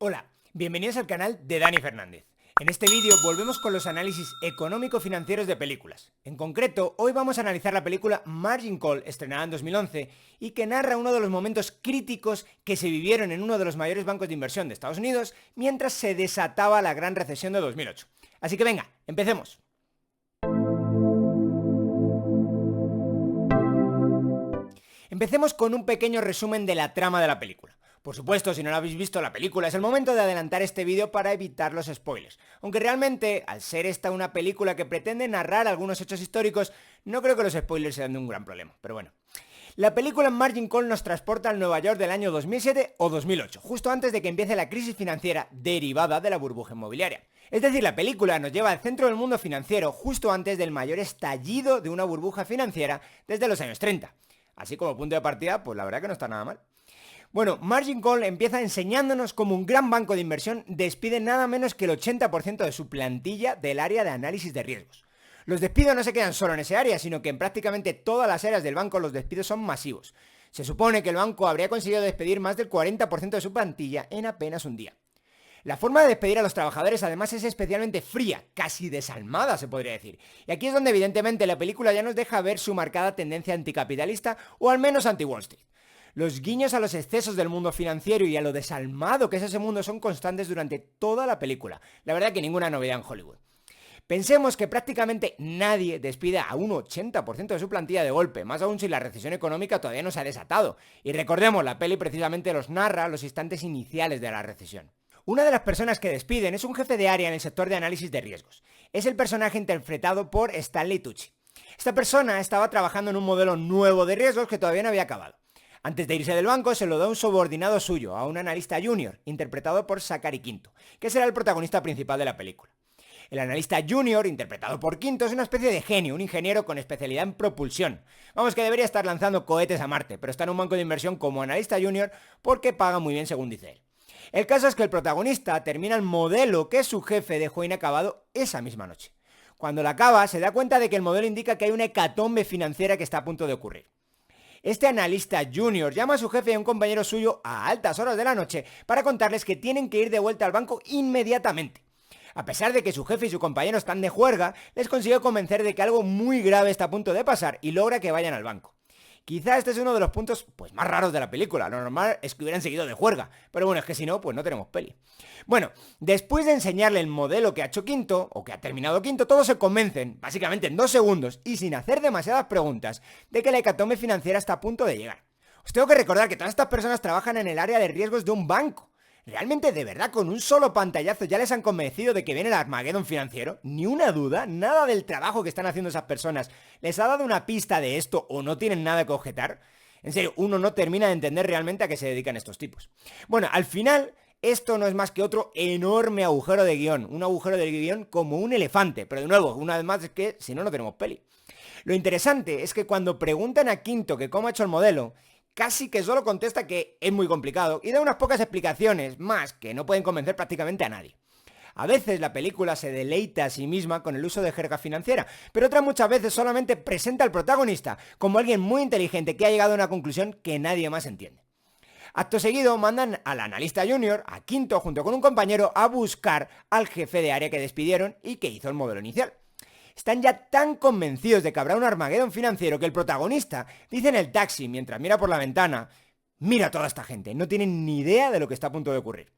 Hola, bienvenidos al canal de Dani Fernández. En este vídeo volvemos con los análisis económico-financieros de películas. En concreto, hoy vamos a analizar la película Margin Call, estrenada en 2011, y que narra uno de los momentos críticos que se vivieron en uno de los mayores bancos de inversión de Estados Unidos mientras se desataba la gran recesión de 2008. Así que venga, empecemos. Empecemos con un pequeño resumen de la trama de la película. Por supuesto, si no la habéis visto la película, es el momento de adelantar este vídeo para evitar los spoilers. Aunque realmente, al ser esta una película que pretende narrar algunos hechos históricos, no creo que los spoilers sean de un gran problema, pero bueno. La película Margin Call nos transporta al Nueva York del año 2007 o 2008, justo antes de que empiece la crisis financiera derivada de la burbuja inmobiliaria. Es decir, la película nos lleva al centro del mundo financiero justo antes del mayor estallido de una burbuja financiera desde los años 30. Así como punto de partida, pues la verdad que no está nada mal. Bueno, Margin Call empieza enseñándonos cómo un gran banco de inversión despide nada menos que el 80% de su plantilla del área de análisis de riesgos. Los despidos no se quedan solo en ese área, sino que en prácticamente todas las áreas del banco los despidos son masivos. Se supone que el banco habría conseguido despedir más del 40% de su plantilla en apenas un día. La forma de despedir a los trabajadores además es especialmente fría, casi desalmada se podría decir. Y aquí es donde evidentemente la película ya nos deja ver su marcada tendencia anticapitalista o al menos anti-Wall Street. Los guiños a los excesos del mundo financiero y a lo desalmado que es ese mundo son constantes durante toda la película. La verdad que ninguna novedad en Hollywood. Pensemos que prácticamente nadie despide a un 80% de su plantilla de golpe, más aún si la recesión económica todavía no se ha desatado. Y recordemos, la peli precisamente los narra los instantes iniciales de la recesión. Una de las personas que despiden es un jefe de área en el sector de análisis de riesgos. Es el personaje interpretado por Stanley Tucci. Esta persona estaba trabajando en un modelo nuevo de riesgos que todavía no había acabado. Antes de irse del banco se lo da un subordinado suyo, a un analista junior, interpretado por Zachary Quinto, que será el protagonista principal de la película. El analista junior, interpretado por Quinto, es una especie de genio, un ingeniero con especialidad en propulsión. Vamos, que debería estar lanzando cohetes a Marte, pero está en un banco de inversión como analista junior porque paga muy bien según dice él. El caso es que el protagonista termina el modelo que su jefe dejó inacabado esa misma noche. Cuando lo acaba, se da cuenta de que el modelo indica que hay una hecatombe financiera que está a punto de ocurrir. Este analista junior llama a su jefe y a un compañero suyo a altas horas de la noche para contarles que tienen que ir de vuelta al banco inmediatamente. A pesar de que su jefe y su compañero están de juerga, les consigue convencer de que algo muy grave está a punto de pasar y logra que vayan al banco. Quizá este es uno de los puntos más raros de la película. Lo normal es que hubieran seguido de juerga, pero bueno, es que si no, pues no tenemos peli. Bueno, después de enseñarle el modelo que ha hecho Quinto, o que ha terminado Quinto, todos se convencen, básicamente en 2 segundos y sin hacer demasiadas preguntas, de que la hecatombe financiera está a punto de llegar. Os tengo que recordar que todas estas personas trabajan en el área de riesgos de un banco. ¿Realmente de verdad con un solo pantallazo ya les han convencido de que viene el Armageddon financiero? Ni una duda, nada del trabajo que están haciendo esas personas les ha dado una pista de esto o no tienen nada que objetar. En serio, uno no termina de entender realmente a qué se dedican estos tipos. Bueno, al final, esto no es más que otro enorme agujero de guión. Un agujero de guión como un elefante. Pero de nuevo, una vez más es que si no, no tenemos peli. Lo interesante es que cuando preguntan a Quinto que cómo ha hecho el modelo, casi que solo contesta que es muy complicado y da unas pocas explicaciones más que no pueden convencer prácticamente a nadie. A veces la película se deleita a sí misma con el uso de jerga financiera, pero otras muchas veces solamente presenta al protagonista como alguien muy inteligente que ha llegado a una conclusión que nadie más entiende. Acto seguido mandan al analista junior, a Quinto, junto con un compañero, a buscar al jefe de área que despidieron y que hizo el modelo inicial. Están ya tan convencidos de que habrá un Armageddon financiero que el protagonista dice en el taxi, mientras mira por la ventana, mira a toda esta gente, no tienen ni idea de lo que está a punto de ocurrir.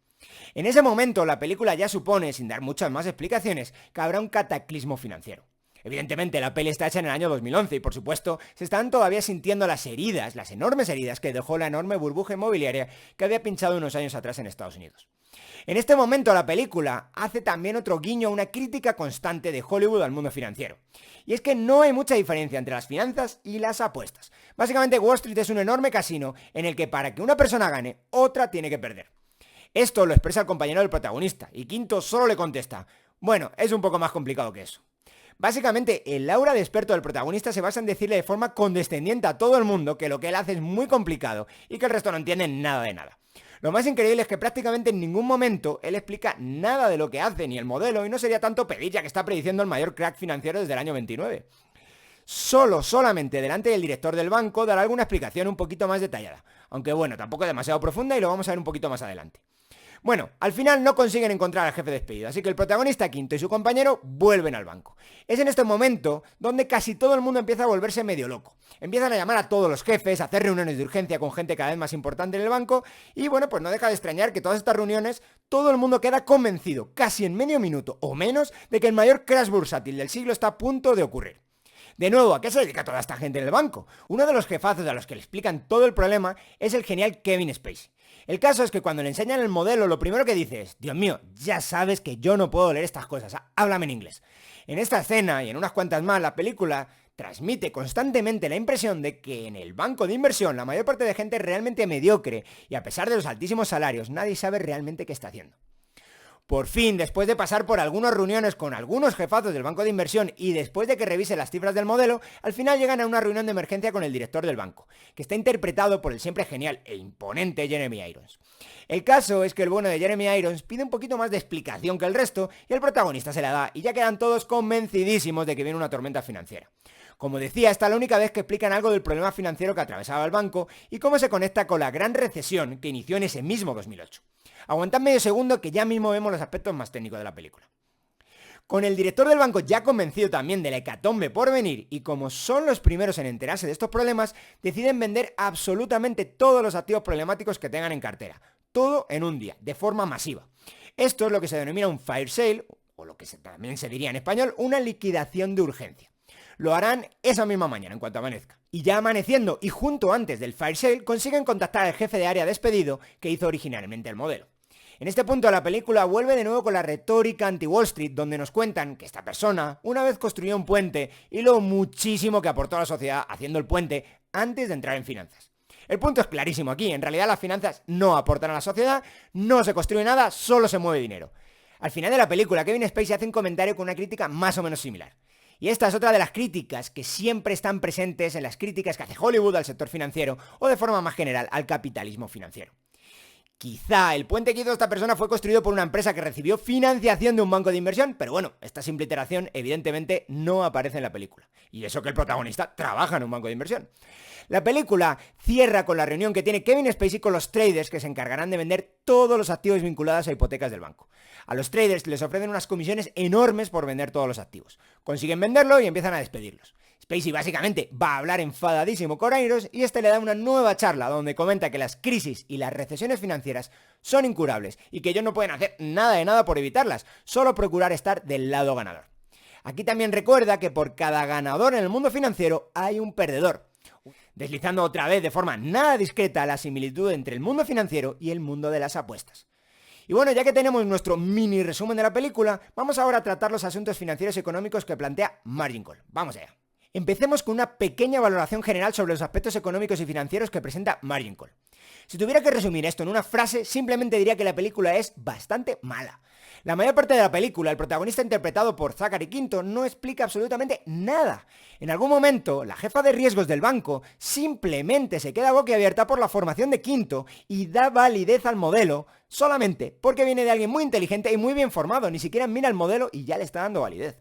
En ese momento la película ya supone, sin dar muchas más explicaciones, que habrá un cataclismo financiero. Evidentemente la peli está hecha en el año 2011 y por supuesto se están todavía sintiendo las heridas, las enormes heridas que dejó la enorme burbuja inmobiliaria que había pinchado unos años atrás en Estados Unidos. En este momento la película hace también otro guiño a una crítica constante de Hollywood al mundo financiero. Y es que no hay mucha diferencia entre las finanzas y las apuestas. Básicamente Wall Street es un enorme casino en el que para que una persona gane, otra tiene que perder. Esto lo expresa el compañero del protagonista y Quinto solo le contesta, bueno, es un poco más complicado que eso. Básicamente, el aura de experto del protagonista se basa en decirle de forma condescendiente a todo el mundo que lo que él hace es muy complicado y que el resto no entiende nada de nada. Lo más increíble es que prácticamente en ningún momento él explica nada de lo que hace ni el modelo y no sería tanto pedir ya que está prediciendo el mayor crack financiero desde el año 29. Solamente delante del director del banco dará alguna explicación un poquito más detallada, aunque bueno, tampoco demasiado profunda y lo vamos a ver un poquito más adelante. Bueno, al final no consiguen encontrar al jefe despedido, así que el protagonista Quinto y su compañero vuelven al banco. Es en este momento donde casi todo el mundo empieza a volverse medio loco. Empiezan a llamar a todos los jefes, a hacer reuniones de urgencia con gente cada vez más importante en el banco y bueno, pues no deja de extrañar que todas estas reuniones todo el mundo queda convencido, casi en medio minuto o menos, de que el mayor crash bursátil del siglo está a punto de ocurrir. De nuevo, ¿a qué se dedica toda esta gente en el banco? Uno de los jefazos a los que le explican todo el problema es el genial Kevin Spacey. El caso es que cuando le enseñan el modelo, lo primero que dice es: Dios mío, ya sabes que yo no puedo leer estas cosas, háblame en inglés. En esta escena y en unas cuantas más, la película transmite constantemente la impresión de que en el banco de inversión la mayor parte de gente es realmente mediocre y a pesar de los altísimos salarios, nadie sabe realmente qué está haciendo. Por fin, después de pasar por algunas reuniones con algunos jefazos del banco de inversión y después de que revise las cifras del modelo, al final llegan a una reunión de emergencia con el director del banco, que está interpretado por el siempre genial e imponente Jeremy Irons. El caso es que el bueno de Jeremy Irons pide un poquito más de explicación que el resto y el protagonista se la da y ya quedan todos convencidísimos de que viene una tormenta financiera. Como decía, esta es la única vez que explican algo del problema financiero que atravesaba el banco y cómo se conecta con la gran recesión que inició en ese mismo 2008. Aguantad medio segundo que ya mismo vemos los aspectos más técnicos de la película. Con el director del banco ya convencido también de la hecatombe por venir y como son los primeros en enterarse de estos problemas, deciden vender absolutamente todos los activos problemáticos que tengan en cartera. Todo en un día, de forma masiva. Esto es lo que se denomina un fire sale, o lo que también se diría en español, una liquidación de urgencia. Lo harán esa misma mañana, en cuanto amanezca. Y ya amaneciendo y junto antes del fire sale, consiguen contactar al jefe de área despedido que hizo originalmente el modelo. En este punto la película vuelve de nuevo con la retórica anti-Wall Street, donde nos cuentan que esta persona una vez construyó un puente y lo muchísimo que aportó a la sociedad haciendo el puente antes de entrar en finanzas. El punto es clarísimo aquí, en realidad las finanzas no aportan a la sociedad, no se construye nada, solo se mueve dinero. Al final de la película, Kevin Spacey hace un comentario con una crítica más o menos similar. Y esta es otra de las críticas que siempre están presentes en las críticas que hace Hollywood al sector financiero o de forma más general al capitalismo financiero. Quizá el puente que hizo esta persona fue construido por una empresa que recibió financiación de un banco de inversión, pero bueno, esta simple iteración evidentemente no aparece en la película. Y eso que el protagonista trabaja en un banco de inversión. La película cierra con la reunión que tiene Kevin Spacey con los traders que se encargarán de vender todos los activos vinculados a hipotecas del banco. A los traders les ofrecen unas comisiones enormes por vender todos los activos. Consiguen venderlo y empiezan a despedirlos. Spacey básicamente va a hablar enfadadísimo con Irons y este le da una nueva charla donde comenta que las crisis y las recesiones financieras son incurables y que ellos no pueden hacer nada de nada por evitarlas, solo procurar estar del lado ganador. Aquí también recuerda que por cada ganador en el mundo financiero hay un perdedor, deslizando otra vez de forma nada discreta la similitud entre el mundo financiero y el mundo de las apuestas. Y bueno, ya que tenemos nuestro mini resumen de la película, vamos ahora a tratar los asuntos financieros y económicos que plantea Margin Call. Vamos allá. Empecemos con una pequeña valoración general sobre los aspectos económicos y financieros que presenta Margin Call. Si tuviera que resumir esto en una frase, simplemente diría que la película es bastante mala. La mayor parte de la película, el protagonista interpretado por Zachary Quinto no explica absolutamente nada. En algún momento, la jefa de riesgos del banco simplemente se queda boquiabierta por la formación de Quinto y da validez al modelo solamente porque viene de alguien muy inteligente y muy bien formado, ni siquiera mira el modelo y ya le está dando validez.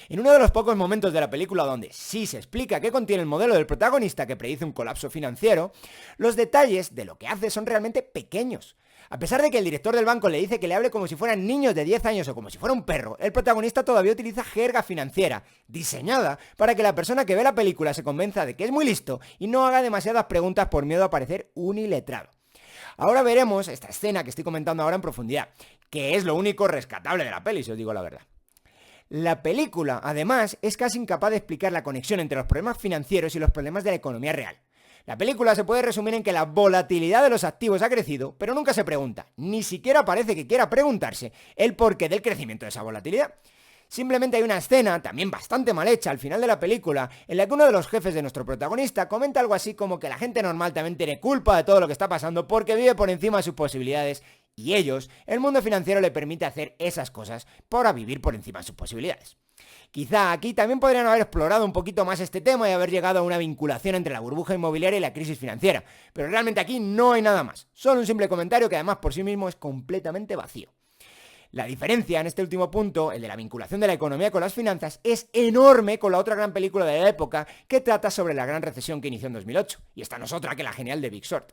En uno de los pocos momentos de la película donde sí se explica qué contiene el modelo del protagonista que predice un colapso financiero, los detalles de lo que hace son realmente pequeños. A pesar de que el director del banco le dice que le hable como si fueran niños de 10 años o como si fuera un perro, el protagonista todavía utiliza jerga financiera, diseñada para que la persona que ve la película se convenza de que es muy listo y no haga demasiadas preguntas por miedo a parecer un iletrado. Ahora veremos esta escena que estoy comentando ahora en profundidad, que es lo único rescatable de la peli, si os digo la verdad. La película, además, es casi incapaz de explicar la conexión entre los problemas financieros y los problemas de la economía real. La película se puede resumir en que la volatilidad de los activos ha crecido, pero nunca se pregunta, ni siquiera parece que quiera preguntarse, el porqué del crecimiento de esa volatilidad. Simplemente hay una escena, también bastante mal hecha, al final de la película, en la que uno de los jefes de nuestro protagonista comenta algo así como que la gente normal también tiene culpa de todo lo que está pasando porque vive por encima de sus posibilidades y ellos, el mundo financiero le permite hacer esas cosas para vivir por encima de sus posibilidades. Quizá aquí también podrían haber explorado un poquito más este tema y haber llegado a una vinculación entre la burbuja inmobiliaria y la crisis financiera, pero realmente aquí no hay nada más, solo un simple comentario que además por sí mismo es completamente vacío. La diferencia en este último punto, el de la vinculación de la economía con las finanzas, es enorme con la otra gran película de la época que trata sobre la gran recesión que inició en 2008, y esta no es otra que la genial de Big Short.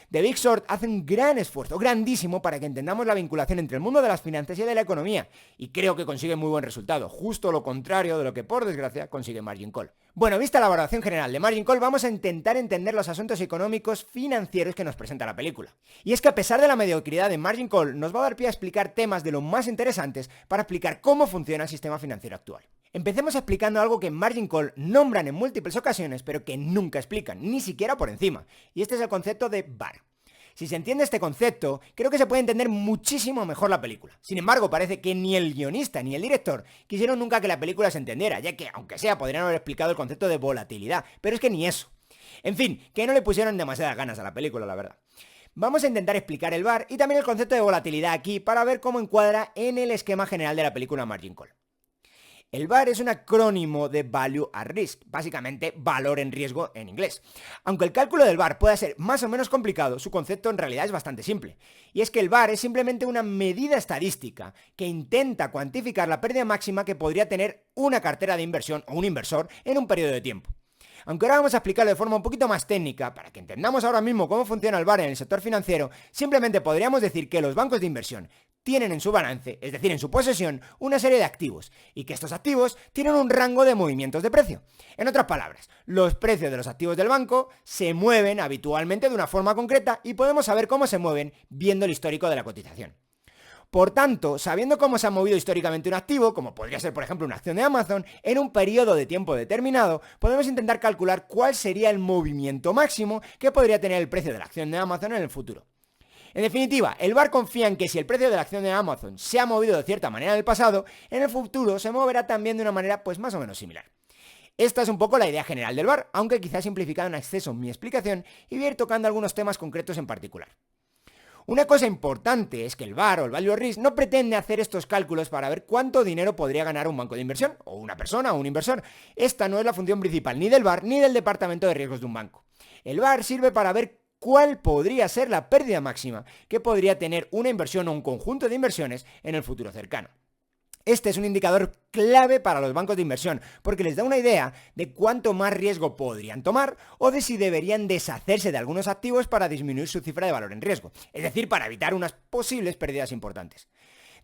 The Big Short hace un gran esfuerzo, grandísimo, para que entendamos la vinculación entre el mundo de las finanzas y de la economía, y creo que consigue muy buen resultado, justo lo contrario de lo que por desgracia consigue Margin Call. Bueno, vista la valoración general de Margin Call, vamos a intentar entender los asuntos económicos financieros que nos presenta la película. Y es que a pesar de la mediocridad de Margin Call, nos va a dar pie a explicar temas de lo más interesantes para explicar cómo funciona el sistema financiero actual. Empecemos explicando algo que en Margin Call nombran en múltiples ocasiones, pero que nunca explican, ni siquiera por encima, y este es el concepto de VaR. Si se entiende este concepto, creo que se puede entender muchísimo mejor la película. Sin embargo, parece que ni el guionista ni el director quisieron nunca que la película se entendiera, ya que, aunque sea, podrían haber explicado el concepto de volatilidad, pero es que ni eso. En fin, que no le pusieron demasiadas ganas a la película, la verdad. Vamos a intentar explicar el VaR y también el concepto de volatilidad aquí para ver cómo encuadra en el esquema general de la película Margin Call. El VaR es un acrónimo de Value at Risk, básicamente valor en riesgo en inglés. Aunque el cálculo del VaR pueda ser más o menos complicado, su concepto en realidad es bastante simple. Y es que el VaR es simplemente una medida estadística que intenta cuantificar la pérdida máxima que podría tener una cartera de inversión o un inversor en un periodo de tiempo. Aunque ahora vamos a explicarlo de forma un poquito más técnica, para que entendamos ahora mismo cómo funciona el VaR en el sector financiero, simplemente podríamos decir que los bancos de inversión tienen en su balance, es decir, en su posesión, una serie de activos, y que estos activos tienen un rango de movimientos de precio. En otras palabras, los precios de los activos del banco se mueven habitualmente de una forma concreta y podemos saber cómo se mueven viendo el histórico de la cotización. Por tanto, sabiendo cómo se ha movido históricamente un activo, como podría ser por ejemplo una acción de Amazon, en un periodo de tiempo determinado, podemos intentar calcular cuál sería el movimiento máximo que podría tener el precio de la acción de Amazon en el futuro. En definitiva, el VaR confía en que si el precio de la acción de Amazon se ha movido de cierta manera en el pasado, en el futuro se moverá también de una manera pues más o menos similar. Esta es un poco la idea general del VaR, aunque quizás simplificado en exceso mi explicación y voy a ir tocando algunos temas concretos en particular. Una cosa importante es que el VaR o el Value at Risk no pretende hacer estos cálculos para ver cuánto dinero podría ganar un banco de inversión, o una persona o un inversor. Esta no es la función principal ni del VaR ni del departamento de riesgos de un banco. El VaR sirve para ver cuál podría ser la pérdida máxima que podría tener una inversión o un conjunto de inversiones en el futuro cercano. Este es un indicador clave para los bancos de inversión, porque les da una idea de cuánto más riesgo podrían tomar o de si deberían deshacerse de algunos activos para disminuir su cifra de valor en riesgo, es decir, para evitar unas posibles pérdidas importantes.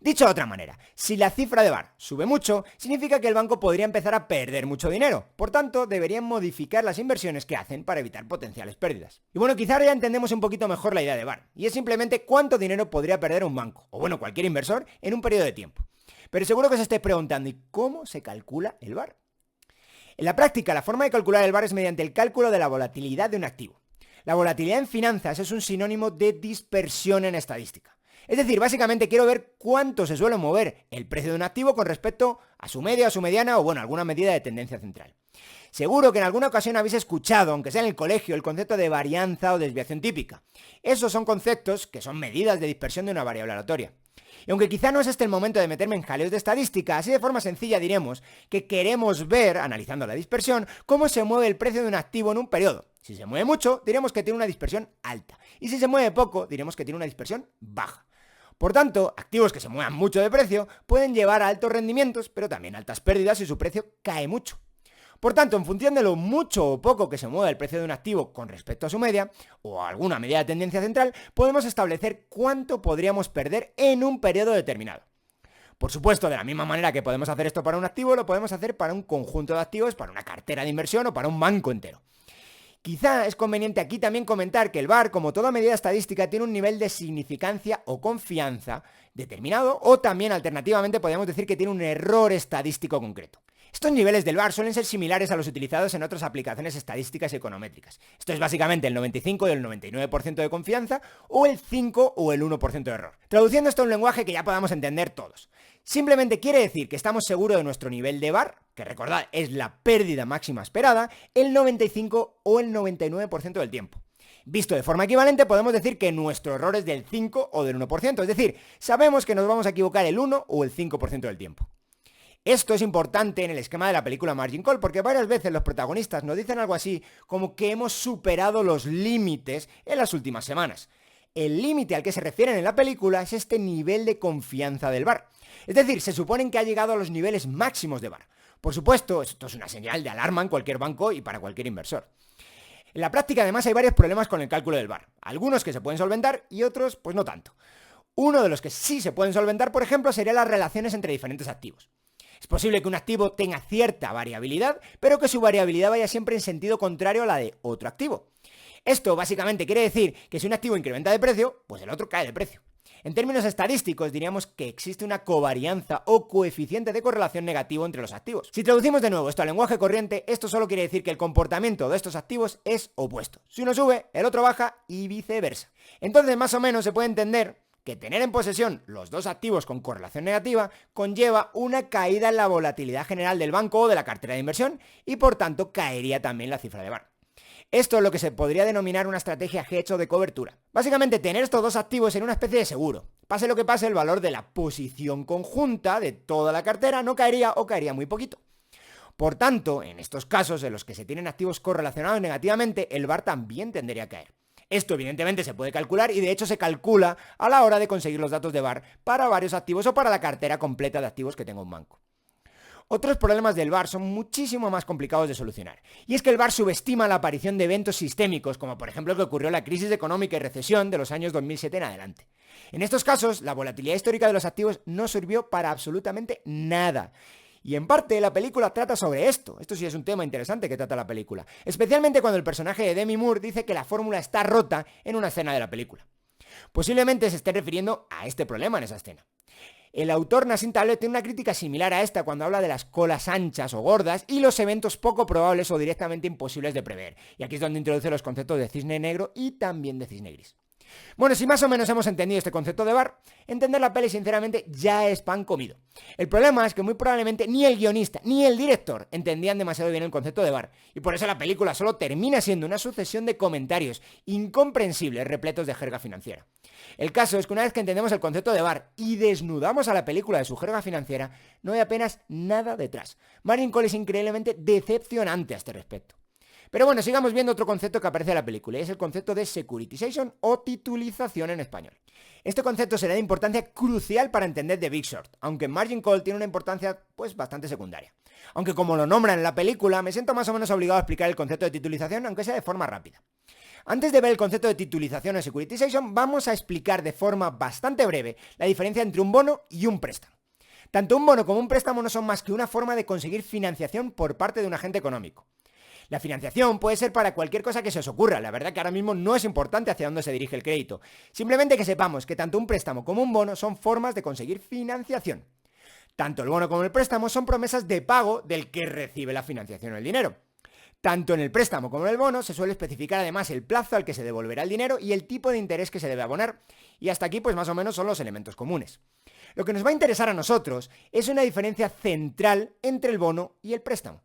Dicho de otra manera, si la cifra de VaR sube mucho, significa que el banco podría empezar a perder mucho dinero. Por tanto, deberían modificar las inversiones que hacen para evitar potenciales pérdidas. Y bueno, quizá ya entendemos un poquito mejor la idea de VaR, y es simplemente cuánto dinero podría perder un banco, o bueno, cualquier inversor, en un periodo de tiempo. Pero seguro que os estáis preguntando, ¿y cómo se calcula el VaR? En la práctica, la forma de calcular el VaR es mediante el cálculo de la volatilidad de un activo. La volatilidad en finanzas es un sinónimo de dispersión en estadística. Es decir, básicamente quiero ver cuánto se suele mover el precio de un activo con respecto a su media, a su mediana o bueno, alguna medida de tendencia central. Seguro que en alguna ocasión habéis escuchado, aunque sea en el colegio, el concepto de varianza o desviación típica. Esos son conceptos que son medidas de dispersión de una variable aleatoria. Y aunque quizá no es este el momento de meterme en jaleos de estadística, así de forma sencilla diremos que queremos ver, analizando la dispersión, cómo se mueve el precio de un activo en un periodo. Si se mueve mucho, diremos que tiene una dispersión alta. Y si se mueve poco, diremos que tiene una dispersión baja. Por tanto, activos que se muevan mucho de precio pueden llevar a altos rendimientos, pero también altas pérdidas si su precio cae mucho. Por tanto, en función de lo mucho o poco que se mueva el precio de un activo con respecto a su media, o a alguna medida de tendencia central, podemos establecer cuánto podríamos perder en un periodo determinado. Por supuesto, de la misma manera que podemos hacer esto para un activo, lo podemos hacer para un conjunto de activos, para una cartera de inversión o para un banco entero. Quizá es conveniente aquí también comentar que el VaR, como toda medida estadística, tiene un nivel de significancia o confianza determinado, o también alternativamente podríamos decir que tiene un error estadístico concreto. Estos niveles del VaR suelen ser similares a los utilizados en otras aplicaciones estadísticas y econométricas. Esto es básicamente el 95 y el 99% de confianza o el 5 o el 1% de error. Traduciendo esto a un lenguaje que ya podamos entender todos. Simplemente quiere decir que estamos seguros de nuestro nivel de VaR, que recordad es la pérdida máxima esperada, el 95 o el 99% del tiempo. Visto de forma equivalente, podemos decir que nuestro error es del 5 o del 1%, es decir, sabemos que nos vamos a equivocar el 1 o el 5% del tiempo. Esto es importante en el esquema de la película Margin Call, porque varias veces los protagonistas nos dicen algo así como que hemos superado los límites en las últimas semanas. El límite al que se refieren en la película es este nivel de confianza del VaR. Es decir, se suponen que ha llegado a los niveles máximos de VaR. Por supuesto, esto es una señal de alarma en cualquier banco y para cualquier inversor. En la práctica además hay varios problemas con el cálculo del VaR, algunos que se pueden solventar y otros pues no tanto. Uno de los que sí se pueden solventar, por ejemplo, serían las relaciones entre diferentes activos. Es posible que un activo tenga cierta variabilidad, pero que su variabilidad vaya siempre en sentido contrario a la de otro activo. Esto básicamente quiere decir que si un activo incrementa de precio, pues el otro cae de precio. En términos estadísticos diríamos que existe una covarianza o coeficiente de correlación negativo entre los activos. Si traducimos de nuevo esto al lenguaje corriente, esto solo quiere decir que el comportamiento de estos activos es opuesto. Si uno sube, el otro baja y viceversa. Entonces más o menos se puede entender que tener en posesión los dos activos con correlación negativa conlleva una caída en la volatilidad general del banco o de la cartera de inversión y por tanto caería también la cifra de VaR. Esto es lo que se podría denominar una estrategia hedge o de cobertura. Básicamente tener estos dos activos en una especie de seguro. Pase lo que pase, el valor de la posición conjunta de toda la cartera no caería o caería muy poquito. Por tanto, en estos casos en los que se tienen activos correlacionados negativamente, el VaR también tendería a caer. Esto evidentemente se puede calcular y de hecho se calcula a la hora de conseguir los datos de VaR para varios activos o para la cartera completa de activos que tenga un banco. Otros problemas del VaR son muchísimo más complicados de solucionar. Y es que el VaR subestima la aparición de eventos sistémicos, como por ejemplo que ocurrió en la crisis económica y recesión de los años 2007 en adelante. En estos casos, la volatilidad histórica de los activos no sirvió para absolutamente nada. Y en parte la película trata sobre esto. Esto sí es un tema interesante que trata la película. Especialmente cuando el personaje de Demi Moore dice que la fórmula está rota en una escena de la película. Posiblemente se esté refiriendo a este problema en esa escena. El autor Nassim Taleb tiene una crítica similar a esta cuando habla de las colas anchas o gordas y los eventos poco probables o directamente imposibles de prever. Y aquí es donde introduce los conceptos de cisne negro y también de cisne gris. Bueno, si más o menos hemos entendido este concepto de VaR, entender la peli sinceramente ya es pan comido. El problema es que muy probablemente ni el guionista ni el director entendían demasiado bien el concepto de VaR, y por eso la película solo termina siendo una sucesión de comentarios incomprensibles repletos de jerga financiera. El caso es que una vez que entendemos el concepto de VaR y desnudamos a la película de su jerga financiera, no hay apenas nada detrás. Margin Call es increíblemente decepcionante a este respecto. Pero bueno, sigamos viendo otro concepto que aparece en la película, y es el concepto de securitization o titulización en español. Este concepto será de importancia crucial para entender The Big Short, aunque en Margin Call tiene una importancia pues bastante secundaria. Aunque como lo nombran en la película, me siento más o menos obligado a explicar el concepto de titulización, aunque sea de forma rápida. Antes de ver el concepto de titulización o securitization, vamos a explicar de forma bastante breve la diferencia entre un bono y un préstamo. Tanto un bono como un préstamo no son más que una forma de conseguir financiación por parte de un agente económico. La financiación puede ser para cualquier cosa que se os ocurra, la verdad que ahora mismo no es importante hacia dónde se dirige el crédito, simplemente que sepamos que tanto un préstamo como un bono son formas de conseguir financiación. Tanto el bono como el préstamo son promesas de pago del que recibe la financiación o el dinero. Tanto en el préstamo como en el bono se suele especificar además el plazo al que se devolverá el dinero y el tipo de interés que se debe abonar, y hasta aquí pues más o menos son los elementos comunes. Lo que nos va a interesar a nosotros es una diferencia central entre el bono y el préstamo.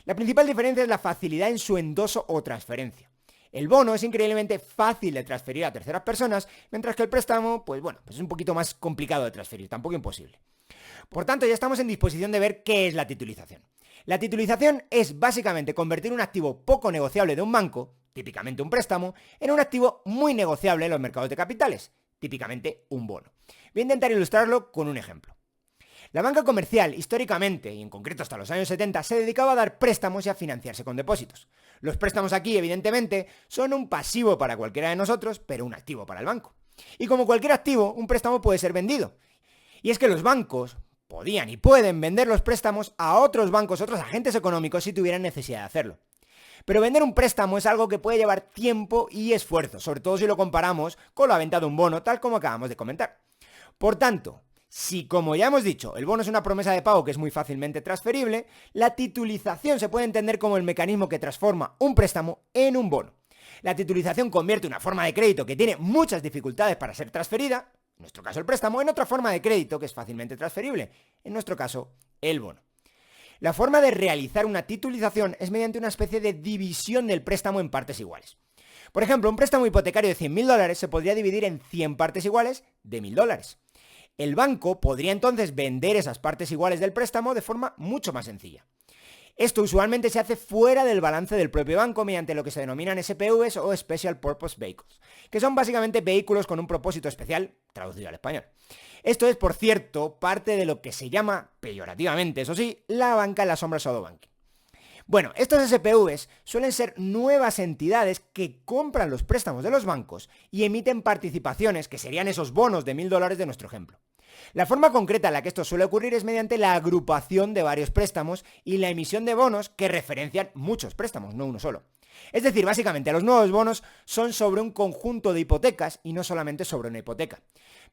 La principal diferencia es la facilidad en su endoso o transferencia. El bono es increíblemente fácil de transferir a terceras personas, mientras que el préstamo, pues es un poquito más complicado de transferir, tampoco imposible. Por tanto, ya estamos en disposición de ver qué es la titulización. La titulización es básicamente convertir un activo poco negociable de un banco, típicamente un préstamo, en un activo muy negociable en los mercados de capitales, típicamente un bono. Voy a intentar ilustrarlo con un ejemplo. La banca comercial, históricamente, y en concreto hasta los años 70, se dedicaba a dar préstamos y a financiarse con depósitos. Los préstamos aquí, evidentemente, son un pasivo para cualquiera de nosotros, pero un activo para el banco. Y como cualquier activo, un préstamo puede ser vendido. Y es que los bancos podían y pueden vender los préstamos a otros bancos, otros agentes económicos, si tuvieran necesidad de hacerlo. Pero vender un préstamo es algo que puede llevar tiempo y esfuerzo, sobre todo si lo comparamos con la venta de un bono, tal como acabamos de comentar. Por tanto, si, como ya hemos dicho, el bono es una promesa de pago que es muy fácilmente transferible, la titulización se puede entender como el mecanismo que transforma un préstamo en un bono. La titulización convierte una forma de crédito que tiene muchas dificultades para ser transferida, en nuestro caso el préstamo, en otra forma de crédito que es fácilmente transferible, en nuestro caso el bono. La forma de realizar una titulización es mediante una especie de división del préstamo en partes iguales. Por ejemplo, un préstamo hipotecario de $100.000 se podría dividir en 100 partes iguales de $1.000. El banco podría entonces vender esas partes iguales del préstamo de forma mucho más sencilla. Esto usualmente se hace fuera del balance del propio banco mediante lo que se denominan SPVs o Special Purpose Vehicles, que son básicamente vehículos con un propósito especial, traducido al español. Esto es, por cierto, parte de lo que se llama, peyorativamente, eso sí, la banca en la sombra shadow banking. Bueno, estos SPVs suelen ser nuevas entidades que compran los préstamos de los bancos y emiten participaciones, que serían esos bonos de $1000 de nuestro ejemplo. La forma concreta en la que esto suele ocurrir es mediante la agrupación de varios préstamos y la emisión de bonos que referencian muchos préstamos, no uno solo. Es decir, básicamente los nuevos bonos son sobre un conjunto de hipotecas y no solamente sobre una hipoteca.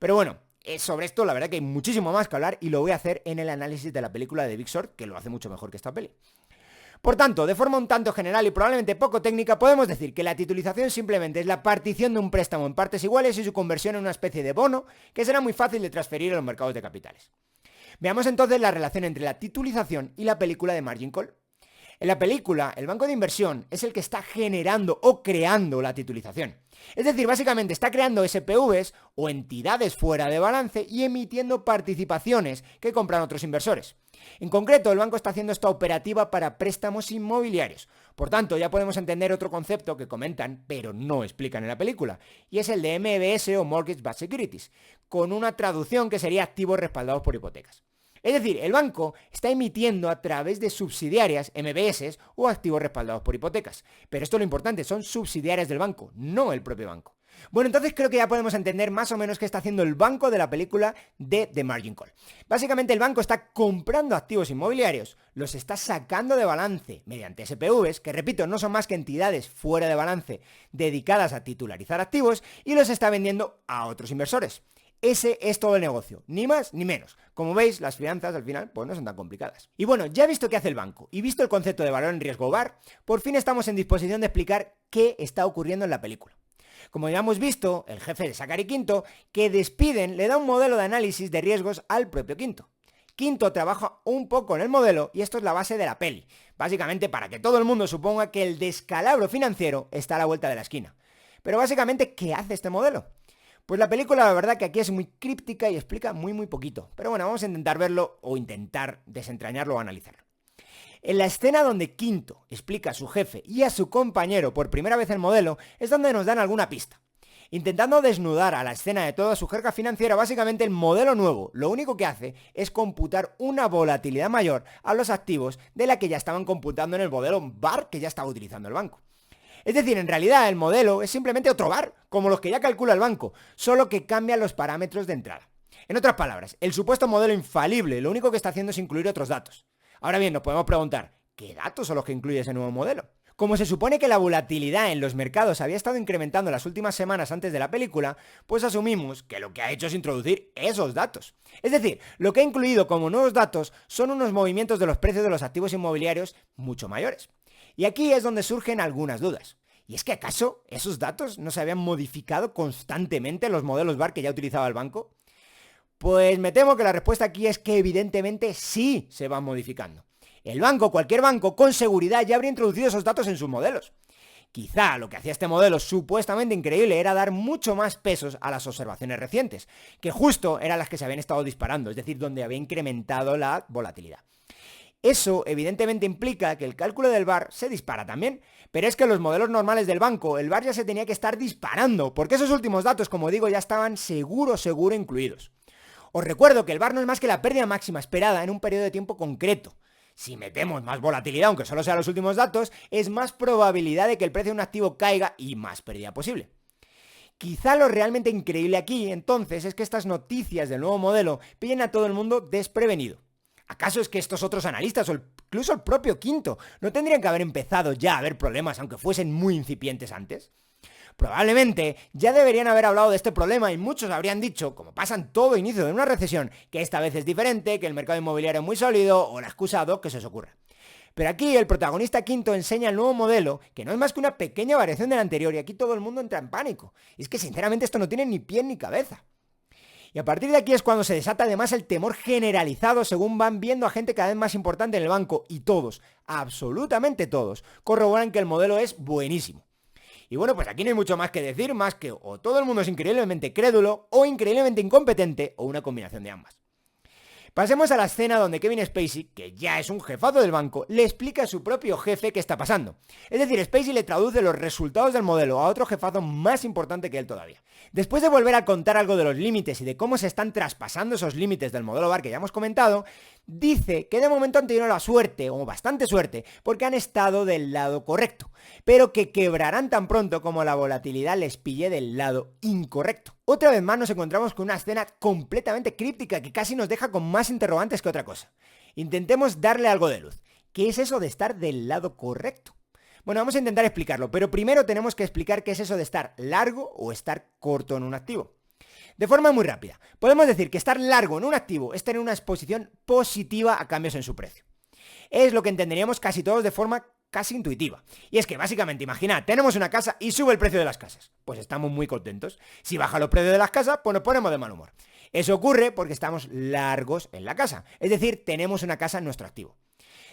Pero bueno, sobre esto la verdad que hay muchísimo más que hablar y lo voy a hacer en el análisis de la película de Big Short, que lo hace mucho mejor que esta peli. Por tanto, de forma un tanto general y probablemente poco técnica, podemos decir que la titulización simplemente es la partición de un préstamo en partes iguales y su conversión en una especie de bono que será muy fácil de transferir a los mercados de capitales. Veamos entonces la relación entre la titulización y la película de Margin Call. En la película, el banco de inversión es el que está generando o creando la titulización. Es decir, básicamente está creando SPVs o entidades fuera de balance y emitiendo participaciones que compran otros inversores. En concreto, el banco está haciendo esta operativa para préstamos inmobiliarios. Por tanto, ya podemos entender otro concepto que comentan, pero no explican en la película, y es el de MBS o Mortgage Backed Securities, con una traducción que sería activos respaldados por hipotecas. Es decir, el banco está emitiendo a través de subsidiarias, MBS o activos respaldados por hipotecas. Pero esto es lo importante, son subsidiarias del banco, no el propio banco. Bueno, entonces creo que ya podemos entender más o menos qué está haciendo el banco de la película de The Margin Call. Básicamente el banco está comprando activos inmobiliarios, los está sacando de balance mediante SPVs, que repito, no son más que entidades fuera de balance dedicadas a titularizar activos, y los está vendiendo a otros inversores. Ese es todo el negocio, ni más ni menos. Como veis, las finanzas al final pues no son tan complicadas. Y bueno, ya visto qué hace el banco y visto el concepto de valor en riesgo VaR, por fin estamos en disposición de explicar qué está ocurriendo en la película. Como ya hemos visto, el jefe de Zachary Quinto, que despiden, le da un modelo de análisis de riesgos al propio Quinto. Quinto trabaja un poco en el modelo y esto es la base de la peli, básicamente para que todo el mundo suponga que el descalabro financiero está a la vuelta de la esquina. Pero básicamente, ¿qué hace este modelo? Pues la película la verdad que aquí es muy críptica y explica muy poquito. Pero bueno, vamos a intentar verlo o intentar desentrañarlo o analizarlo. En la escena donde Quinto explica a su jefe y a su compañero por primera vez el modelo es donde nos dan alguna pista. Intentando desnudar a la escena de toda su jerga financiera, básicamente el modelo nuevo lo único que hace es computar una volatilidad mayor a los activos de la que ya estaban computando en el modelo VaR que ya estaba utilizando el banco. Es decir, en realidad el modelo es simplemente otro VaR, como los que ya calcula el banco, solo que cambia los parámetros de entrada. En otras palabras, el supuesto modelo infalible lo único que está haciendo es incluir otros datos. Ahora bien, nos podemos preguntar, ¿qué datos son los que incluye ese nuevo modelo? Como se supone que la volatilidad en los mercados había estado incrementando las últimas semanas antes de la película, pues asumimos que lo que ha hecho es introducir esos datos. Es decir, lo que ha incluido como nuevos datos son unos movimientos de los precios de los activos inmobiliarios mucho mayores. Y aquí es donde surgen algunas dudas. ¿Y es que acaso esos datos no se habían modificado constantemente en los modelos VaR que ya utilizaba el banco? Pues me temo que la respuesta aquí es que evidentemente sí se van modificando. El banco, cualquier banco, con seguridad ya habría introducido esos datos en sus modelos. Quizá lo que hacía este modelo supuestamente increíble era dar mucho más pesos a las observaciones recientes, que justo eran las que se habían estado disparando, es decir, donde había incrementado la volatilidad. Eso evidentemente implica que el cálculo del VaR se dispara también, pero es que en los modelos normales del banco el VaR ya se tenía que estar disparando, porque esos últimos datos, como digo, ya estaban seguro incluidos. Os recuerdo que el VaR no es más que la pérdida máxima esperada en un periodo de tiempo concreto. Si metemos más volatilidad, aunque solo sean los últimos datos, es más probabilidad de que el precio de un activo caiga y más pérdida posible. Quizá lo realmente increíble aquí, entonces, es que estas noticias del nuevo modelo pillen a todo el mundo desprevenido. ¿Acaso es que estos otros analistas o incluso el propio Quinto no tendrían que haber empezado ya a haber problemas aunque fuesen muy incipientes antes? Probablemente ya deberían haber hablado de este problema y muchos habrían dicho, como pasa en todo inicio de una recesión, que esta vez es diferente, que el mercado inmobiliario es muy sólido o la excusa que se os ocurra. Pero aquí el protagonista Quinto enseña el nuevo modelo, que no es más que una pequeña variación del anterior y aquí todo el mundo entra en pánico. Y es que sinceramente esto no tiene ni pie ni cabeza. Y a partir de aquí es cuando se desata además el temor generalizado según van viendo a gente cada vez más importante en el banco y todos, absolutamente todos, corroboran que el modelo es buenísimo. Y bueno, pues aquí no hay mucho más que decir, más que o todo el mundo es increíblemente crédulo o increíblemente incompetente o una combinación de ambas. Pasemos a la escena donde Kevin Spacey, que ya es un jefazo del banco, le explica a su propio jefe qué está pasando. Es decir, Spacey le traduce los resultados del modelo a otro jefazo más importante que él todavía. Después de volver a contar algo de los límites y de cómo se están traspasando esos límites del modelo VAR que ya hemos comentado, dice que de momento han tenido la suerte, o bastante suerte, porque han estado del lado correcto, pero que quebrarán tan pronto como la volatilidad les pille del lado incorrecto. Otra vez más nos encontramos con una escena completamente críptica que casi nos deja con más interrogantes que otra cosa. Intentemos darle algo de luz. ¿Qué es eso de estar del lado correcto? Bueno, vamos a intentar explicarlo, pero primero tenemos que explicar qué es eso de estar largo o estar corto en un activo. De forma muy rápida, podemos decir que estar largo en un activo es tener una exposición positiva a cambios en su precio. Es lo que entenderíamos casi todos de forma casi intuitiva. Y es que básicamente, imaginad, tenemos una casa y sube el precio de las casas. Pues estamos muy contentos. Si baja los precios de las casas, pues nos ponemos de mal humor. Eso ocurre porque estamos largos en la casa. Es decir, tenemos una casa en nuestro activo.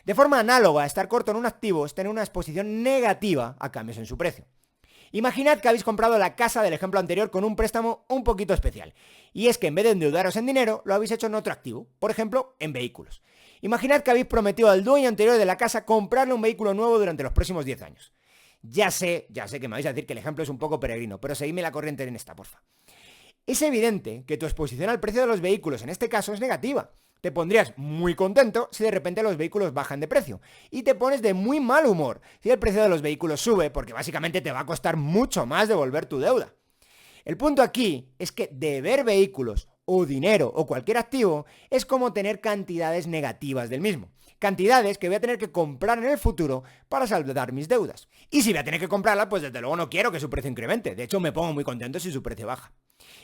De forma análoga, estar corto en un activo es tener una exposición negativa a cambios en su precio. Imaginad que habéis comprado la casa del ejemplo anterior con un préstamo un poquito especial. Y es que en vez de endeudaros en dinero, lo habéis hecho en otro activo. Por ejemplo, en vehículos. Imaginad que habéis prometido al dueño anterior de la casa comprarle un vehículo nuevo durante los próximos 10 años. Ya sé que me vais a decir que el ejemplo es un poco peregrino, pero seguidme la corriente en esta, porfa. Es evidente que tu exposición al precio de los vehículos en este caso es negativa. Te pondrías muy contento si de repente los vehículos bajan de precio. Y te pones de muy mal humor si el precio de los vehículos sube, porque básicamente te va a costar mucho más devolver tu deuda. El punto aquí es que deber vehículos o dinero o cualquier activo es como tener cantidades negativas del mismo. Cantidades que voy a tener que comprar en el futuro para saldar mis deudas. Y si voy a tener que comprarlas, pues desde luego no quiero que su precio incremente. De hecho, me pongo muy contento si su precio baja.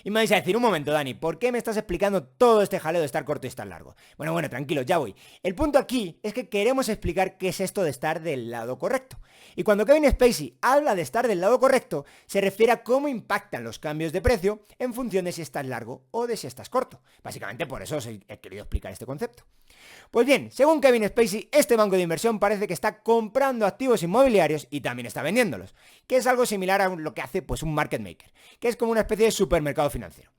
Y me vais a decir, un momento, Dani, ¿por qué me estás explicando todo este jaleo de estar corto y estar largo? Bueno, tranquilo, ya voy. El punto aquí es que queremos explicar qué es esto de estar del lado correcto. Y cuando Kevin Spacey habla de estar del lado correcto, se refiere a cómo impactan los cambios de precio en función de si estás largo o de si estás corto. Básicamente por eso os he querido explicar este concepto. Pues bien, según Kevin Spacey, este banco de inversión parece que está comprando activos inmobiliarios y también está vendiéndolos, que es algo similar a lo que hace pues un market maker, que es como una especie de supermercado financiero.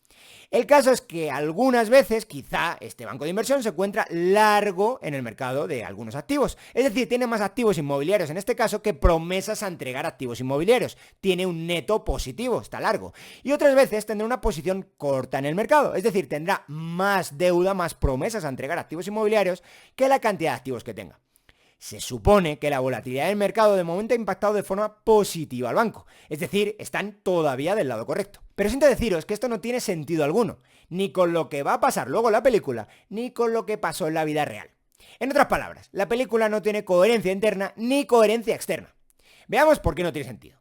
El caso es que algunas veces, quizá, este banco de inversión se encuentra largo en el mercado de algunos activos. Es decir, tiene más activos inmobiliarios en este caso que promesas a entregar activos inmobiliarios. Tiene un neto positivo, está largo. Y otras veces tendrá una posición corta en el mercado. Es decir, tendrá más deuda, más promesas a entregar activos inmobiliarios que la cantidad de activos que tenga. Se supone que la volatilidad del mercado de momento ha impactado de forma positiva al banco, es decir, están todavía del lado correcto. Pero siento deciros que esto no tiene sentido alguno, ni con lo que va a pasar luego en la película, ni con lo que pasó en la vida real. En otras palabras, la película no tiene coherencia interna ni coherencia externa. Veamos por qué no tiene sentido.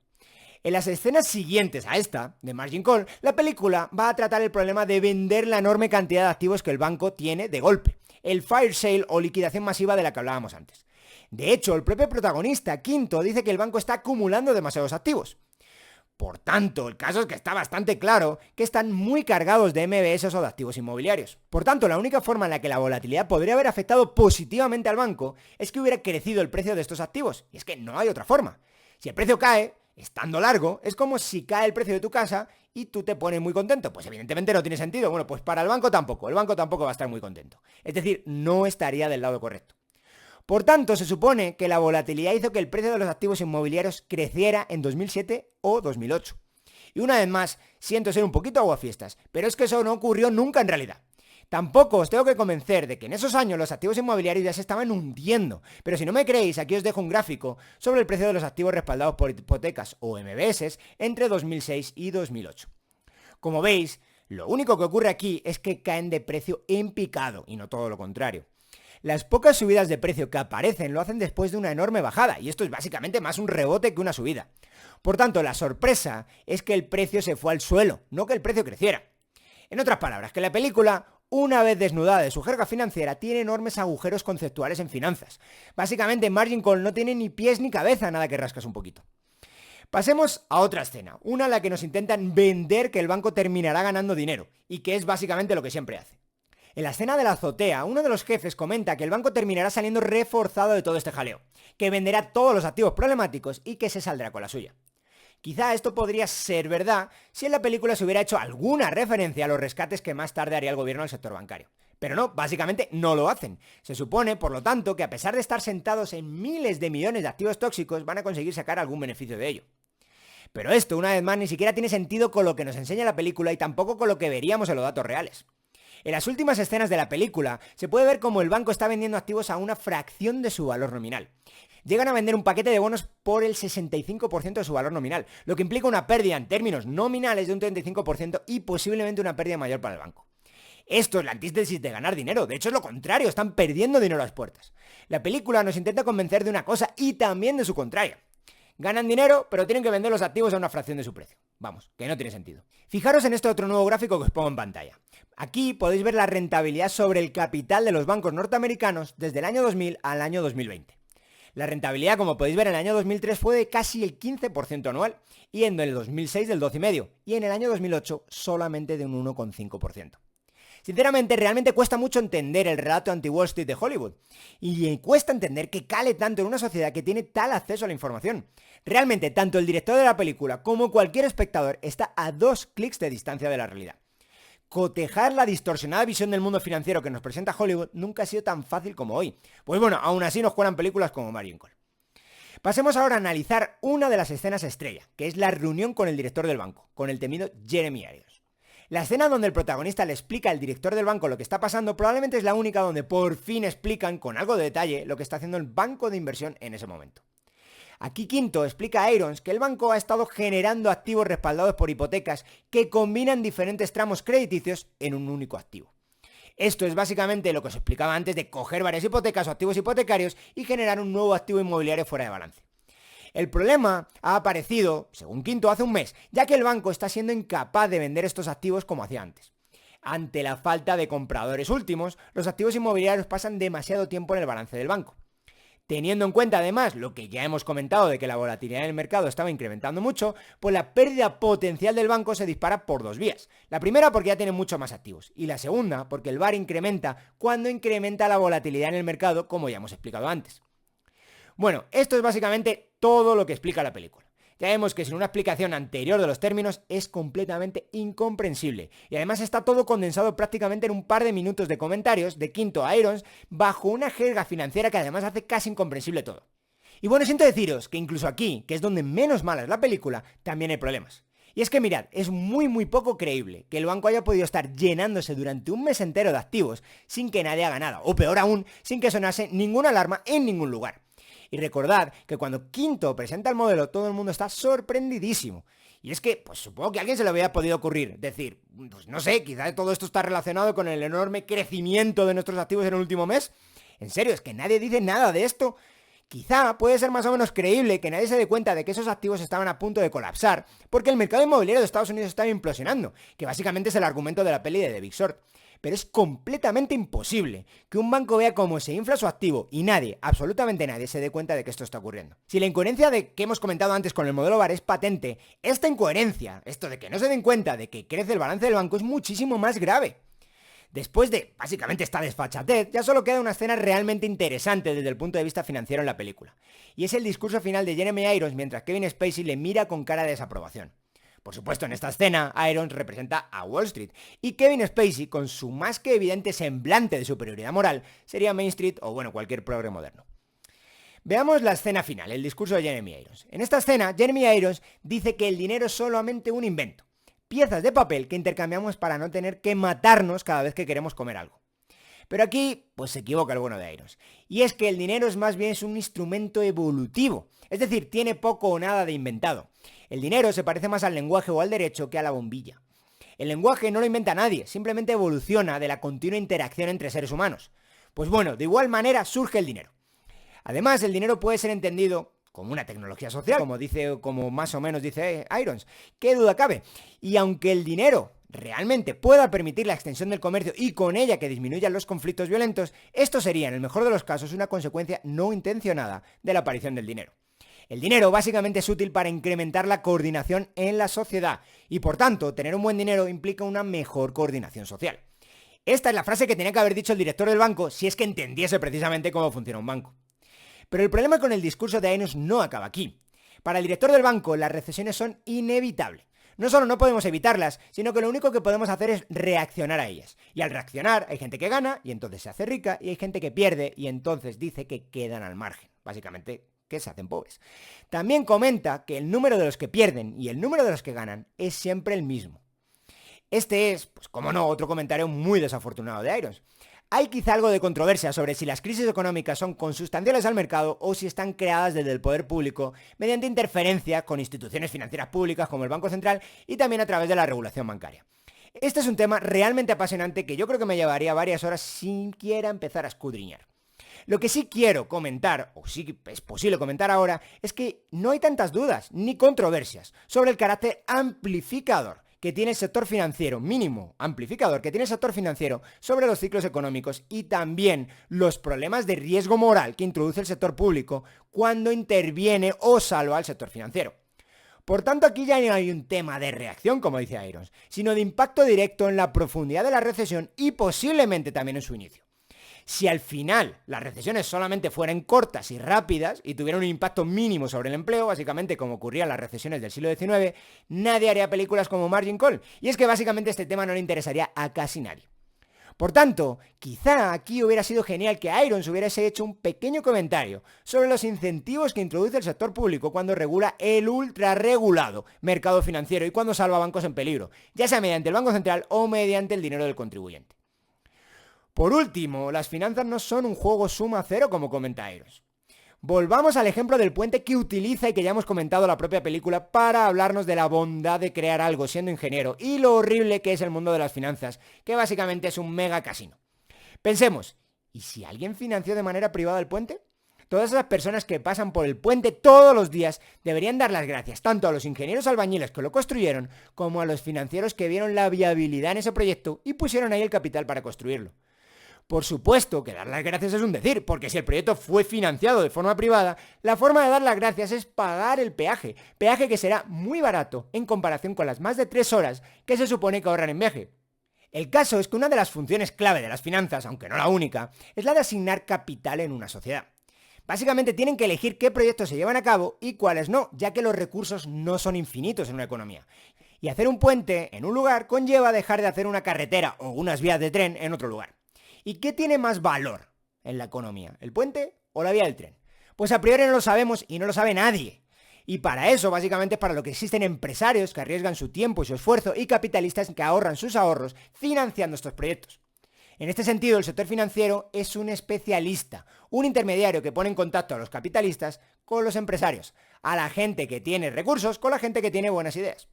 En las escenas siguientes a esta, de Margin Call, la película va a tratar el problema de vender la enorme cantidad de activos que el banco tiene de golpe, el fire sale o liquidación masiva de la que hablábamos antes. De hecho, el propio protagonista, Quinto, dice que el banco está acumulando demasiados activos. Por tanto, el caso es que está bastante claro que están muy cargados de MBS o de activos inmobiliarios. Por tanto, la única forma en la que la volatilidad podría haber afectado positivamente al banco es que hubiera crecido el precio de estos activos. Y es que no hay otra forma. Si el precio cae, estando largo, es como si cae el precio de tu casa y tú te pones muy contento. Pues evidentemente no tiene sentido. Bueno, pues para el banco tampoco. El banco tampoco va a estar muy contento. Es decir, no estaría del lado correcto. Por tanto, se supone que la volatilidad hizo que el precio de los activos inmobiliarios creciera en 2007 o 2008. Y una vez más, siento ser un poquito aguafiestas, pero es que eso no ocurrió nunca en realidad. Tampoco os tengo que convencer de que en esos años los activos inmobiliarios ya se estaban hundiendo, pero si no me creéis, aquí os dejo un gráfico sobre el precio de los activos respaldados por hipotecas o MBS entre 2006 y 2008. Como veis, lo único que ocurre aquí es que caen de precio en picado y no todo lo contrario. Las pocas subidas de precio que aparecen lo hacen después de una enorme bajada, y esto es básicamente más un rebote que una subida. Por tanto, la sorpresa es que el precio se fue al suelo, no que el precio creciera. En otras palabras, que la película, una vez desnudada de su jerga financiera, tiene enormes agujeros conceptuales en finanzas. Básicamente, Margin Call no tiene ni pies ni cabeza, nada que rascas un poquito. Pasemos a otra escena, una en la que nos intentan vender que el banco terminará ganando dinero, y que es básicamente lo que siempre hace. En la escena de la azotea, uno de los jefes comenta que el banco terminará saliendo reforzado de todo este jaleo, que venderá todos los activos problemáticos y que se saldrá con la suya. Quizá esto podría ser verdad si en la película se hubiera hecho alguna referencia a los rescates que más tarde haría el gobierno al sector bancario. Pero no, básicamente no lo hacen. Se supone, por lo tanto, que a pesar de estar sentados en miles de millones de activos tóxicos, van a conseguir sacar algún beneficio de ello. Pero esto, una vez más, ni siquiera tiene sentido con lo que nos enseña la película y tampoco con lo que veríamos en los datos reales. En las últimas escenas de la película, se puede ver cómo el banco está vendiendo activos a una fracción de su valor nominal. Llegan a vender un paquete de bonos por el 65% de su valor nominal, lo que implica una pérdida en términos nominales de un 35% y posiblemente una pérdida mayor para el banco. Esto es la antítesis de ganar dinero, de hecho es lo contrario, están perdiendo dinero a las puertas. La película nos intenta convencer de una cosa y también de su contraria. Ganan dinero, pero tienen que vender los activos a una fracción de su precio. Vamos, que no tiene sentido. Fijaros en este otro nuevo gráfico que os pongo en pantalla. Aquí podéis ver la rentabilidad sobre el capital de los bancos norteamericanos desde el año 2000 al año 2020. La rentabilidad, como podéis ver, en el año 2003 fue de casi el 15% anual, y en el 2006 del 12,5%, y en el año 2008 solamente de un 1,5%. Sinceramente, realmente cuesta mucho entender el relato anti-Wall Street de Hollywood, y cuesta entender que cale tanto en una sociedad que tiene tal acceso a la información. Realmente, tanto el director de la película como cualquier espectador está a 2 clics de distancia de la realidad. Cotejar la distorsionada visión del mundo financiero que nos presenta Hollywood nunca ha sido tan fácil como hoy. Pues bueno, aún así nos cuelan películas como Margin Call. Pasemos ahora a analizar una de las escenas estrella, que es la reunión con el director del banco, con el temido Jeremy Irons. La escena donde el protagonista le explica al director del banco lo que está pasando probablemente es la única donde por fin explican con algo de detalle lo que está haciendo el banco de inversión en ese momento. Aquí Quinto explica a Irons que el banco ha estado generando activos respaldados por hipotecas que combinan diferentes tramos crediticios en un único activo. Esto es básicamente lo que os explicaba antes de coger varias hipotecas o activos hipotecarios y generar un nuevo activo inmobiliario fuera de balance. El problema ha aparecido, según Quinto, hace un mes, ya que el banco está siendo incapaz de vender estos activos como hacía antes. Ante la falta de compradores últimos, los activos inmobiliarios pasan demasiado tiempo en el balance del banco. Teniendo en cuenta además lo que ya hemos comentado de que la volatilidad en el mercado estaba incrementando mucho, pues la pérdida potencial del banco se dispara por 2 vías. La primera porque ya tiene mucho más activos y la segunda porque el VaR incrementa cuando incrementa la volatilidad en el mercado, como ya hemos explicado antes. Bueno, esto es básicamente todo lo que explica la película. Ya vemos que sin una explicación anterior de los términos es completamente incomprensible. Y además está todo condensado prácticamente en un par de minutos de comentarios de Quinto a Irons bajo una jerga financiera que además hace casi incomprensible todo. Y bueno, siento deciros que incluso aquí, que es donde menos mala es la película, también hay problemas. Y es que mirad, es muy poco creíble que el banco haya podido estar llenándose durante un mes entero de activos sin que nadie haga nada, o peor aún, sin que sonase ninguna alarma en ningún lugar. Y recordad que cuando Quinto presenta el modelo, todo el mundo está sorprendidísimo. Y es que, pues supongo que a alguien se le había podido ocurrir decir, pues no sé, quizás todo esto está relacionado con el enorme crecimiento de nuestros activos en el último mes. En serio, es que nadie dice nada de esto. Quizá puede ser más o menos creíble que nadie se dé cuenta de que esos activos estaban a punto de colapsar, porque el mercado inmobiliario de Estados Unidos estaba implosionando, que básicamente es el argumento de la peli de The Big Short. Pero es completamente imposible que un banco vea cómo se infla su activo y nadie, absolutamente nadie, se dé cuenta de que esto está ocurriendo. Si la incoherencia que hemos comentado antes con el modelo VaR es patente, esta incoherencia, esto de que no se den cuenta de que crece el balance del banco, es muchísimo más grave. Después de, básicamente, esta desfachatez, ya solo queda una escena realmente interesante desde el punto de vista financiero en la película. Y es el discurso final de Jeremy Irons mientras Kevin Spacey le mira con cara de desaprobación. Por supuesto, en esta escena, Irons representa a Wall Street, y Kevin Spacey, con su más que evidente semblante de superioridad moral, sería Main Street o, bueno, cualquier progre moderno. Veamos la escena final, el discurso de Jeremy Irons. En esta escena, Jeremy Irons dice que el dinero es solamente un invento, piezas de papel que intercambiamos para no tener que matarnos cada vez que queremos comer algo. Pero aquí, pues se equivoca el bueno de Irons. Y es que el dinero es más bien un instrumento evolutivo, es decir, tiene poco o nada de inventado. El dinero se parece más al lenguaje o al derecho que a la bombilla. El lenguaje no lo inventa nadie, simplemente evoluciona de la continua interacción entre seres humanos. Pues bueno, de igual manera surge el dinero. Además, el dinero puede ser entendido como una tecnología social, como más o menos dice Irons. ¿Qué duda cabe? Y aunque el dinero realmente pueda permitir la extensión del comercio y con ella que disminuyan los conflictos violentos, esto sería, en el mejor de los casos, una consecuencia no intencionada de la aparición del dinero. El dinero básicamente es útil para incrementar la coordinación en la sociedad y por tanto tener un buen dinero implica una mejor coordinación social. Esta es la frase que tenía que haber dicho el director del banco si es que entendiese precisamente cómo funciona un banco. Pero el problema con el discurso de Irons no acaba aquí. Para el director del banco las recesiones son inevitables. No solo no podemos evitarlas, sino que lo único que podemos hacer es reaccionar a ellas. Y al reaccionar hay gente que gana y entonces se hace rica, y hay gente que pierde y entonces dice que quedan al margen. Básicamente, que se hacen pobres. También comenta que el número de los que pierden y el número de los que ganan es siempre el mismo. Este es, pues como no, otro comentario muy desafortunado de Irons. Hay quizá algo de controversia sobre si las crisis económicas son consustanciales al mercado o si están creadas desde el poder público mediante interferencia con instituciones financieras públicas como el Banco Central y también a través de la regulación bancaria. Este es un tema realmente apasionante que yo creo que me llevaría varias horas sin siquiera empezar a escudriñar. Lo que sí quiero comentar, o sí es posible comentar ahora, es que no hay tantas dudas ni controversias sobre el carácter amplificador que tiene el sector financiero, mínimo amplificador que tiene el sector financiero sobre los ciclos económicos y también los problemas de riesgo moral que introduce el sector público cuando interviene o salva al sector financiero. Por tanto, aquí ya no hay un tema de reacción, como dice Irons, sino de impacto directo en la profundidad de la recesión y posiblemente también en su inicio. Si al final las recesiones solamente fueran cortas y rápidas y tuvieran un impacto mínimo sobre el empleo, básicamente como ocurría en las recesiones del siglo XIX, nadie haría películas como Margin Call. Y es que básicamente este tema no le interesaría a casi nadie. Por tanto, quizá aquí hubiera sido genial que Irons hubiese hecho un pequeño comentario sobre los incentivos que introduce el sector público cuando regula el ultrarregulado mercado financiero y cuando salva bancos en peligro, ya sea mediante el Banco Central o mediante el dinero del contribuyente. Por último, las finanzas no son un juego suma cero como comenta Irons. Volvamos al ejemplo del puente que utiliza y que ya hemos comentado en la propia película para hablarnos de la bondad de crear algo siendo ingeniero y lo horrible que es el mundo de las finanzas, que básicamente es un mega casino. Pensemos, ¿y si alguien financió de manera privada el puente? Todas esas personas que pasan por el puente todos los días deberían dar las gracias tanto a los ingenieros albañiles que lo construyeron como a los financieros que vieron la viabilidad en ese proyecto y pusieron ahí el capital para construirlo. Por supuesto que dar las gracias es un decir, porque si el proyecto fue financiado de forma privada, la forma de dar las gracias es pagar el peaje que será muy barato en comparación con las más de 3 horas que se supone que ahorran en viaje. El caso es que una de las funciones clave de las finanzas, aunque no la única, es la de asignar capital en una sociedad. Básicamente tienen que elegir qué proyectos se llevan a cabo y cuáles no, ya que los recursos no son infinitos en una economía. Y hacer un puente en un lugar conlleva dejar de hacer una carretera o unas vías de tren en otro lugar. ¿Y qué tiene más valor en la economía? ¿El puente o la vía del tren? Pues a priori no lo sabemos y no lo sabe nadie. Y para eso, básicamente, es para lo que existen empresarios que arriesgan su tiempo y su esfuerzo y capitalistas que ahorran sus ahorros financiando estos proyectos. En este sentido, el sector financiero es un especialista, un intermediario que pone en contacto a los capitalistas con los empresarios, a la gente que tiene recursos con la gente que tiene buenas ideas.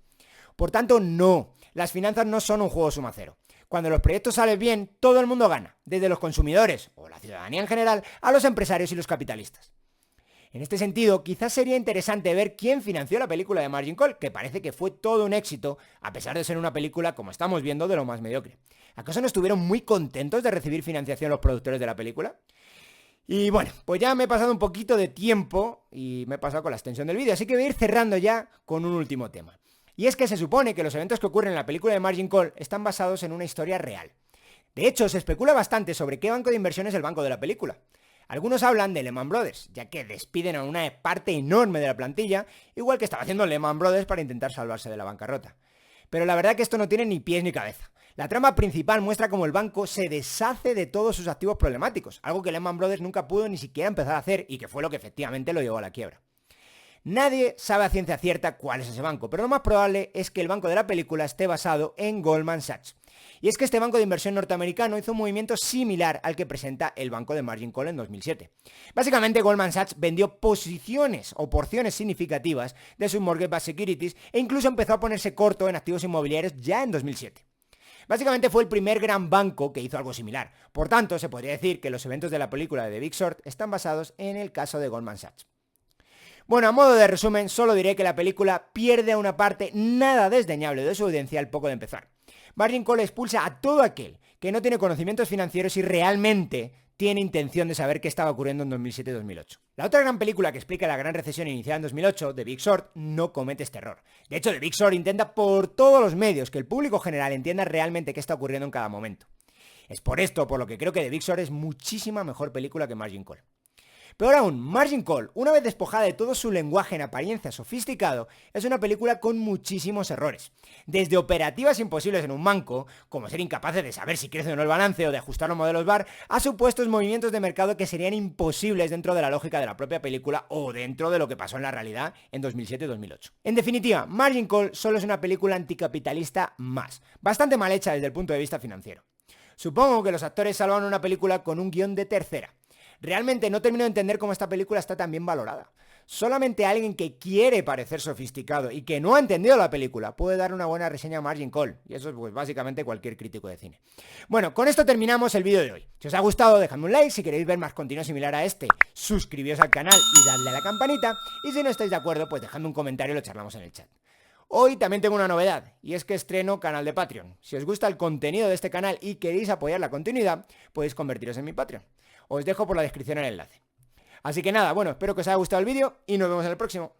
Por tanto, no, las finanzas no son un juego suma cero. Cuando los proyectos salen bien, todo el mundo gana, desde los consumidores o la ciudadanía en general a los empresarios y los capitalistas. En este sentido, quizás sería interesante ver quién financió la película de Margin Call, que parece que fue todo un éxito, a pesar de ser una película, como estamos viendo, de lo más mediocre. ¿Acaso no estuvieron muy contentos de recibir financiación los productores de la película? Y bueno, pues ya me he pasado un poquito de tiempo y me he pasado con la extensión del vídeo, así que voy a ir cerrando ya con un último tema. Y es que se supone que los eventos que ocurren en la película de Margin Call están basados en una historia real. De hecho, se especula bastante sobre qué banco de inversión es el banco de la película. Algunos hablan de Lehman Brothers, ya que despiden a una parte enorme de la plantilla, igual que estaba haciendo Lehman Brothers para intentar salvarse de la bancarrota. Pero la verdad que esto no tiene ni pies ni cabeza. La trama principal muestra cómo el banco se deshace de todos sus activos problemáticos, algo que Lehman Brothers nunca pudo ni siquiera empezar a hacer y que fue lo que efectivamente lo llevó a la quiebra. Nadie sabe a ciencia cierta cuál es ese banco, pero lo más probable es que el banco de la película esté basado en Goldman Sachs. Y es que este banco de inversión norteamericano hizo un movimiento similar al que presenta el banco de Margin Call en 2007. Básicamente Goldman Sachs vendió posiciones o porciones significativas de sus mortgage-backed securities e incluso empezó a ponerse corto en activos inmobiliarios ya en 2007. Básicamente fue el primer gran banco que hizo algo similar. Por tanto, se podría decir que los eventos de la película de The Big Short están basados en el caso de Goldman Sachs. Bueno, a modo de resumen, solo diré que la película pierde a una parte nada desdeñable de su audiencia al poco de empezar. Margin Call expulsa a todo aquel que no tiene conocimientos financieros y realmente tiene intención de saber qué estaba ocurriendo en 2007-2008. La otra gran película que explica la gran recesión iniciada en 2008, The Big Short, no comete este error. De hecho, The Big Short intenta por todos los medios que el público general entienda realmente qué está ocurriendo en cada momento. Es por esto por lo que creo que The Big Short es muchísima mejor película que Margin Call. Peor aún, Margin Call, una vez despojada de todo su lenguaje en apariencia sofisticado, es una película con muchísimos errores. Desde operativas imposibles en un banco, como ser incapaces de saber si crece o no el balance o de ajustar los modelos VAR, a supuestos movimientos de mercado que serían imposibles dentro de la lógica de la propia película o dentro de lo que pasó en la realidad en 2007 y 2008. En definitiva, Margin Call solo es una película anticapitalista más, bastante mal hecha desde el punto de vista financiero. Supongo que los actores salvan una película con un guión de tercera. Realmente no termino de entender cómo esta película está tan bien valorada. Solamente alguien que quiere parecer sofisticado y que no ha entendido la película puede dar una buena reseña a Margin Call. Y eso es pues básicamente cualquier crítico de cine. Bueno, con esto terminamos el vídeo de hoy. Si os ha gustado, dejadme un like. Si queréis ver más contenido similar a este, suscribíos al canal y dadle a la campanita. Y si no estáis de acuerdo, pues dejadme un comentario y lo charlamos en el chat. Hoy también tengo una novedad, y es que estreno canal de Patreon. Si os gusta el contenido de este canal y queréis apoyar la continuidad, podéis convertiros en mi Patreon. Os dejo por la descripción el enlace. Así que nada, bueno, espero que os haya gustado el vídeo y nos vemos en el próximo.